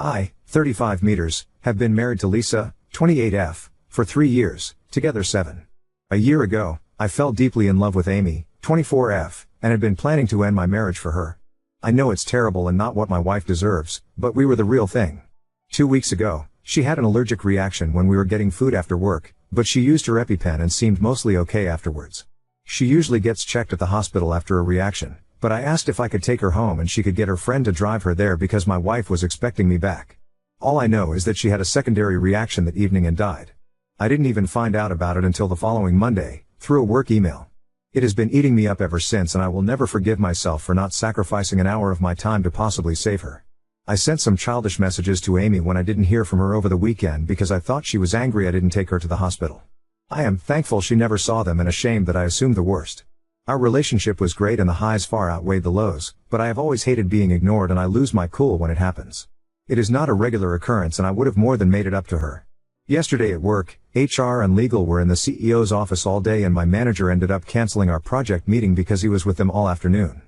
I, 35 meters, have been married to Lisa, 28F, for 3 years, together 7. A year ago, I fell deeply in love with Amy, 24F, and had been planning to end my marriage for her. I know it's terrible and not what my wife deserves, but we were the real thing. 2 weeks ago, she had an allergic reaction when we were getting food after work, but she used her EpiPen and seemed mostly okay afterwards. She usually gets checked at the hospital after a reaction, but I asked if I could take her home and she could get her friend to drive her there because my wife was expecting me back. All I know is that she had a secondary reaction that evening and died. I didn't even find out about it until the following Monday, through a work email. It has been eating me up ever since, and I will never forgive myself for not sacrificing an hour of my time to possibly save her. I sent some childish messages to Amy when I didn't hear from her over the weekend because I thought she was angry I didn't take her to the hospital. I am thankful she never saw them and ashamed that I assumed the worst. Our relationship was great and the highs far outweighed the lows, but I have always hated being ignored and I lose my cool when it happens. It is not a regular occurrence and I would have more than made it up to her. Yesterday at work, HR and legal were in the CEO's office all day and my manager ended up canceling our project meeting because he was with them all afternoon.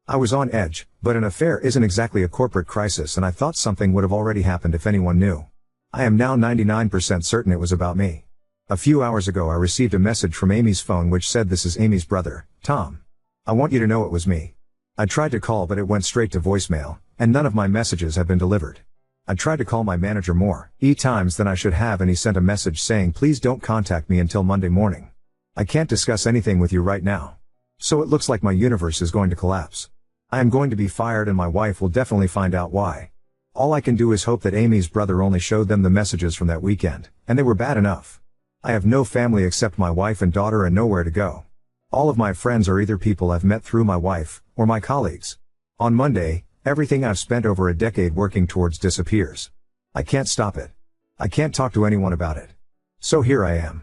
I was on edge, but an affair isn't exactly a corporate crisis and I thought something would have already happened if anyone knew. I am now 99% certain it was about me. A few hours ago I received a message from Amy's phone which said, "This is Amy's brother, Tom. I want you to know it was me." I tried to call but it went straight to voicemail, and none of my messages have been delivered. I tried to call my manager more times than I should have and he sent a message saying please don't contact me until Monday morning. I can't discuss anything with you right now. So it looks like my universe is going to collapse. I am going to be fired and my wife will definitely find out why. All I can do is hope that Amy's brother only showed them the messages from that weekend, and they were bad enough. I have no family except my wife and daughter and nowhere to go. All of my friends are either people I've met through my wife, or my colleagues. On Monday, everything I've spent over a decade working towards disappears. I can't stop it. I can't talk to anyone about it. So here I am.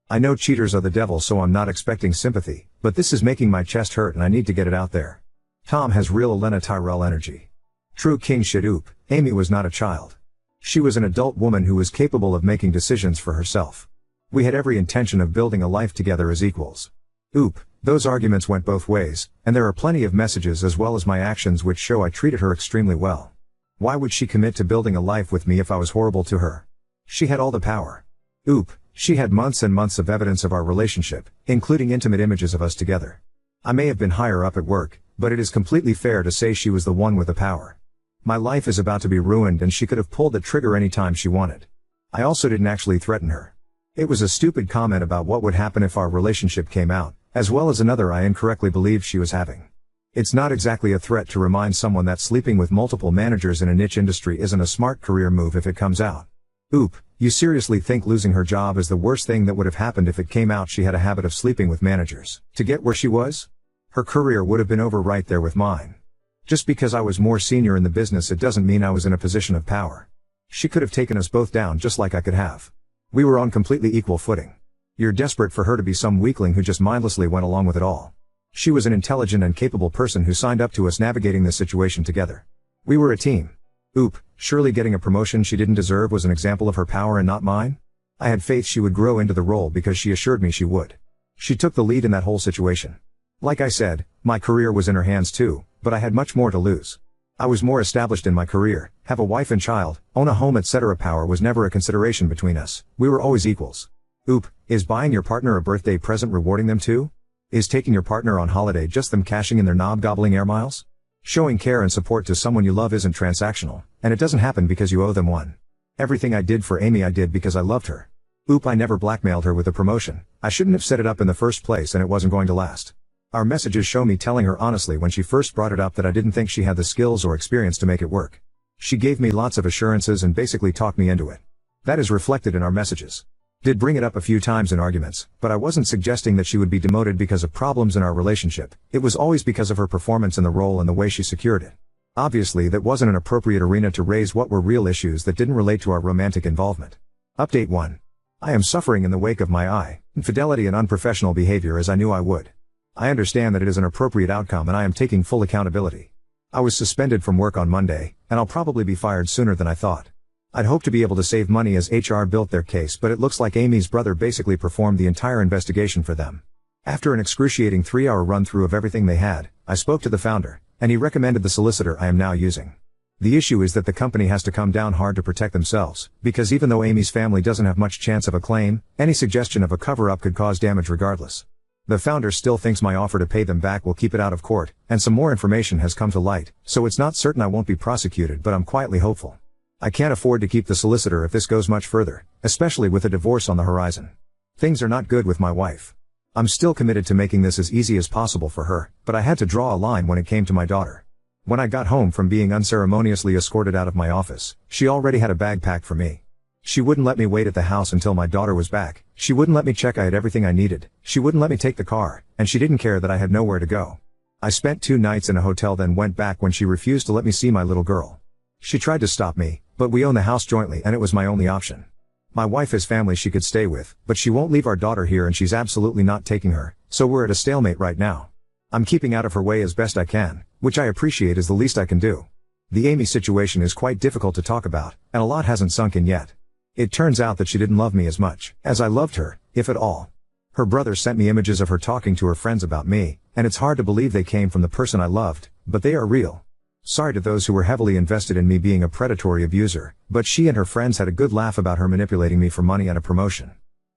I know cheaters are the devil so I'm not expecting sympathy, but this is making my chest hurt and I need to get it out there. Tom has real Elena Tyrell energy. True king shit. Amy was not a child. She was an adult woman who was capable of making decisions for herself. We had every intention of building a life together as equals. Those arguments went both ways, and there are plenty of messages as well as my actions which show I treated her extremely well. Why would she commit to building a life with me if I was horrible to her? She had all the power. She had months and months of evidence of our relationship, including intimate images of us together. I may have been higher up at work, but it is completely fair to say she was the one with the power. My life is about to be ruined and she could have pulled the trigger any time she wanted. I also didn't actually threaten her. It was a stupid comment about what would happen if our relationship came out, as well as another I incorrectly believed she was having. It's not exactly a threat to remind someone that sleeping with multiple managers in a niche industry isn't a smart career move if it comes out. You seriously think losing her job is the worst thing that would have happened if it came out she had a habit of sleeping with managers to get where she was? Her career would have been over right there with mine. Just because I was more senior in the business it doesn't mean I was in a position of power. She could have taken us both down just like I could have. We were on completely equal footing. You're desperate for her to be some weakling who just mindlessly went along with it all. She was an intelligent and capable person who signed up to us navigating this situation together. We were a team. Surely getting a promotion she didn't deserve was an example of her power and not mine? I had faith she would grow into the role because she assured me she would. She took the lead in that whole situation. Like I said, my career was in her hands too, but I had much more to lose. I was more established in my career, have a wife and child, own a home etc. Power was never a consideration between us. We were always equals. Is buying your partner a birthday present rewarding them too? Is taking your partner on holiday just them cashing in their knob-gobbling air miles? Showing care and support to someone you love isn't transactional, and it doesn't happen because you owe them one. Everything I did for Amy I did because I loved her. I never blackmailed her with a promotion. I shouldn't have set it up in the first place and it wasn't going to last. Our messages show me telling her honestly when she first brought it up that I didn't think she had the skills or experience to make it work. She gave me lots of assurances and basically talked me into it. That is reflected in our messages. Did bring it up a few times in arguments, but I wasn't suggesting that she would be demoted because of problems in our relationship. It was always because of her performance in the role and the way she secured it. Obviously that wasn't an appropriate arena to raise what were real issues that didn't relate to our romantic involvement. Update 1. I am suffering in the wake of my infidelity and unprofessional behavior as I knew I would. I understand that it is an appropriate outcome and I am taking full accountability. I was suspended from work on Monday, and I'll probably be fired sooner than I thought. I'd hoped to be able to save money as HR built their case, but it looks like Amy's brother basically performed the entire investigation for them. After an excruciating 3-hour run-through of everything they had, I spoke to the founder, and he recommended the solicitor I am now using. The issue is that the company has to come down hard to protect themselves, because even though Amy's family doesn't have much chance of a claim, any suggestion of a cover-up could cause damage regardless. The founder still thinks my offer to pay them back will keep it out of court, and some more information has come to light, so it's not certain I won't be prosecuted, but I'm quietly hopeful. I can't afford to keep the solicitor if this goes much further, especially with a divorce on the horizon. Things are not good with my wife. I'm still committed to making this as easy as possible for her, but I had to draw a line when it came to my daughter. When I got home from being unceremoniously escorted out of my office, she already had a bag packed for me. She wouldn't let me wait at the house until my daughter was back, she wouldn't let me check I had everything I needed, she wouldn't let me take the car, and she didn't care that I had nowhere to go. I spent 2 nights in a hotel then went back when she refused to let me see my little girl. She tried to stop me, but we own the house jointly and it was my only option. My wife has family she could stay with, but she won't leave our daughter here and she's absolutely not taking her, so we're at a stalemate right now. I'm keeping out of her way as best I can, which I appreciate is the least I can do. The Amy situation is quite difficult to talk about, and a lot hasn't sunk in yet. It turns out that she didn't love me as much as I loved her, if at all. Her brother sent me images of her talking to her friends about me, and it's hard to believe they came from the person I loved, but they are real. Sorry to those who were heavily invested in me being a predatory abuser, but she and her friends had a good laugh about her manipulating me for money and a promotion.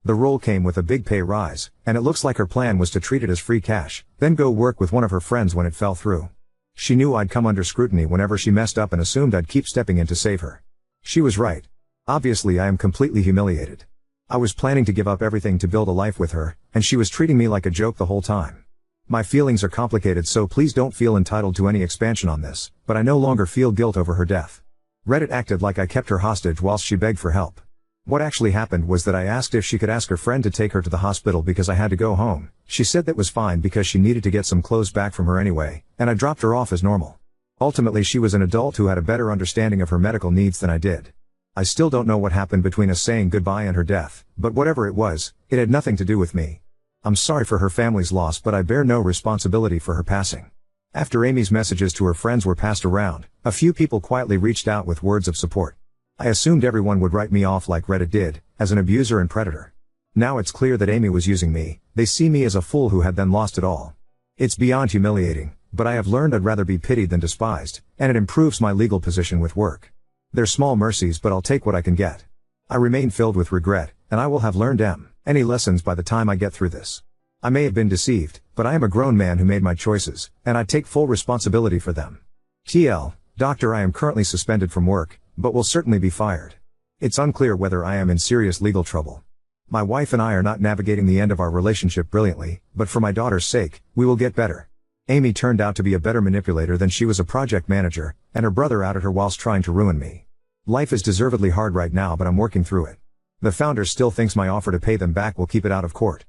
The role came with a big pay rise, and it looks like her plan was to treat it as free cash, then go work with one of her friends when it fell through. She knew I'd come under scrutiny whenever she messed up and assumed I'd keep stepping in to save her. She was right. Obviously I am completely humiliated. I was planning to give up everything to build a life with her, and she was treating me like a joke the whole time. My feelings are complicated, so please don't feel entitled to any expansion on this, but I no longer feel guilt over her death. Reddit acted like I kept her hostage whilst she begged for help. What actually happened was that I asked if she could ask her friend to take her to the hospital because I had to go home. She said that was fine because she needed to get some clothes back from her anyway, and I dropped her off as normal. Ultimately she was an adult who had a better understanding of her medical needs than I did. I still don't know what happened between us saying goodbye and her death, but whatever it was, it had nothing to do with me. I'm sorry for her family's loss, but I bear no responsibility for her passing. After Amy's messages to her friends were passed around, a few people quietly reached out with words of support. I assumed everyone would write me off like Reddit did, as an abuser and predator. Now it's clear that Amy was using me, they see me as a fool who had then lost it all. It's beyond humiliating, but I have learned I'd rather be pitied than despised, and it improves my legal position with work. They're small mercies, but I'll take what I can get. I remain filled with regret, and I will have learned any lessons by the time I get through this. I may have been deceived, but I am a grown man who made my choices, and I take full responsibility for them. TL, Doctor, I am currently suspended from work, but will certainly be fired. It's unclear whether I am in serious legal trouble. My wife and I are not navigating the end of our relationship brilliantly, but for my daughter's sake, we will get better. Amy turned out to be a better manipulator than she was a project manager, and her brother outed her whilst trying to ruin me. Life is deservedly hard right now, but I'm working through it. The founder still thinks my offer to pay them back will keep it out of court.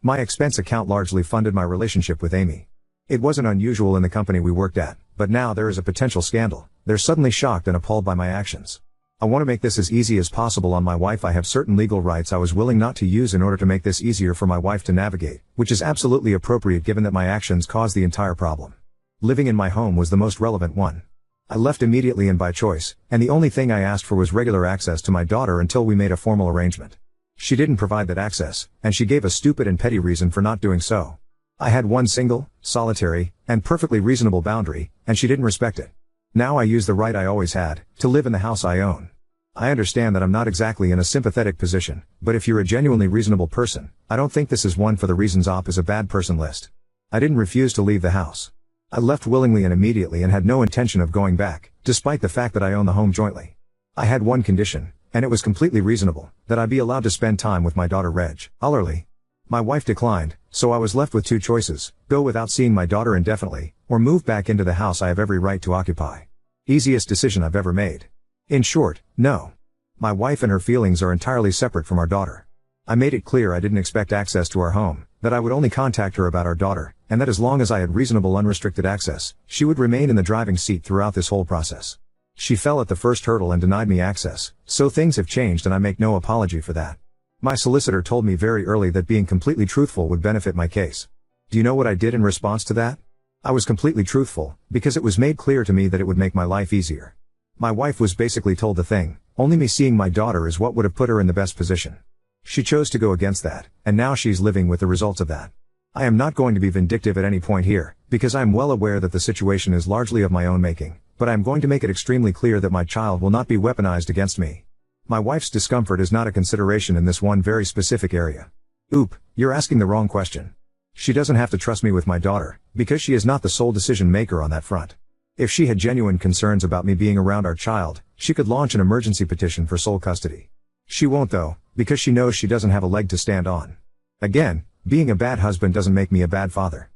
My expense account largely funded my relationship with Amy. It wasn't unusual in the company we worked at, but now there is a potential scandal. They're suddenly shocked and appalled by my actions. I want to make this as easy as possible on my wife. I have certain legal rights I was willing not to use in order to make this easier for my wife to navigate, which is absolutely appropriate given that my actions caused the entire problem. Living in my home was the most relevant one. I left immediately and by choice, and the only thing I asked for was regular access to my daughter until we made a formal arrangement. She didn't provide that access, and she gave a stupid and petty reason for not doing so. I had one single, solitary, and perfectly reasonable boundary, and she didn't respect it. Now I use the right I always had, to live in the house I own. I understand that I'm not exactly in a sympathetic position, but if you're a genuinely reasonable person, I don't think this is one for the reasons op is a bad person list. I didn't refuse to leave the house. I left willingly and immediately and had no intention of going back, despite the fact that I own the home jointly. I had one condition, and it was completely reasonable, that I be allowed to spend time with my daughter Reg. Ullerly. My wife declined, so I was left with 2 choices, go without seeing my daughter indefinitely, or move back into the house I have every right to occupy. Easiest decision I've ever made. In short, no. My wife and her feelings are entirely separate from our daughter. I made it clear I didn't expect access to our home, that I would only contact her about our daughter, and that as long as I had reasonable unrestricted access, she would remain in the driving seat throughout this whole process. She fell at the first hurdle and denied me access, so things have changed and I make no apology for that. My solicitor told me very early that being completely truthful would benefit my case. Do you know what I did in response to that? I was completely truthful, because it was made clear to me that it would make my life easier. My wife was basically told the thing, only me seeing my daughter is what would have put her in the best position. She chose to go against that, and now she's living with the results of that. I am not going to be vindictive at any point here, because I am well aware that the situation is largely of my own making, but I am going to make it extremely clear that my child will not be weaponized against me. My wife's discomfort is not a consideration in this one very specific area. Oop, you're asking the wrong question. She doesn't have to trust me with my daughter, because she is not the sole decision maker on that front. If she had genuine concerns about me being around our child, she could launch an emergency petition for sole custody. She won't though, because she knows she doesn't have a leg to stand on. Again, being a bad husband doesn't make me a bad father.